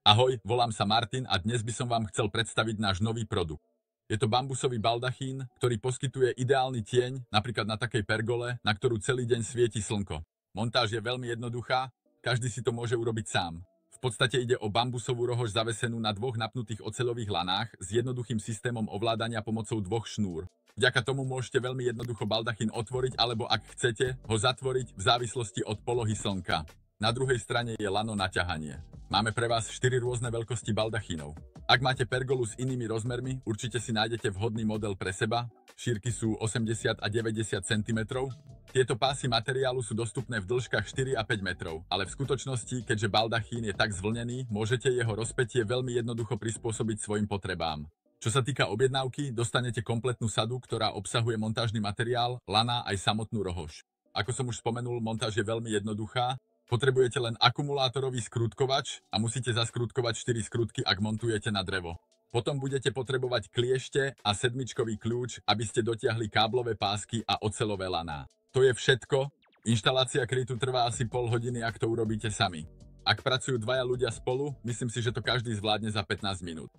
Ahoj, volám sa Martin a dnes by som vám chcel predstaviť náš nový produkt. Je to bambusový baldachín, ktorý poskytuje ideálny tieň, napríklad na takej pergole, na ktorú celý deň svieti slnko. Montáž je veľmi jednoduchá, každý si to môže urobiť sám. V podstate ide o bambusovú rohož zavesenú na dvoch napnutých oceľových lanách s jednoduchým systémom ovládania pomocou dvoch šnúr. Vďaka tomu môžete veľmi jednoducho baldachín otvoriť alebo ak chcete, ho zatvoriť v závislosti od polohy slnka. Na druhej strane je lano na ťahanie. Máme pre vás 4 rôzne veľkosti baldachínov. Ak máte pergolu s inými rozmermi, určite si nájdete vhodný model pre seba. Šírky sú 80 a 90 cm. Tieto pásy materiálu sú dostupné v dĺžkach 4 a 5 metrov, ale v skutočnosti, keďže baldachín je tak zvlnený, môžete jeho rozpätie veľmi jednoducho prispôsobiť svojim potrebám. Čo sa týka objednávky, dostanete kompletnú sadu, ktorá obsahuje montážny materiál, lana aj samotnú rohož. Ako som už spomenul, montáž je veľmi jednoduchá. Potrebujete len akumulátorový skrutkovač a musíte zaskrutkovať 4 skrutky, ak montujete na drevo. Potom budete potrebovať kliešte a sedmičkový kľúč, aby ste dotiahli káblové pásky a oceľové laná. To je všetko. Inštalácia krytu trvá asi pol hodiny, ak to urobíte sami. Ak pracujú dvaja ľudia spolu, myslím si, že to každý zvládne za 15 minút.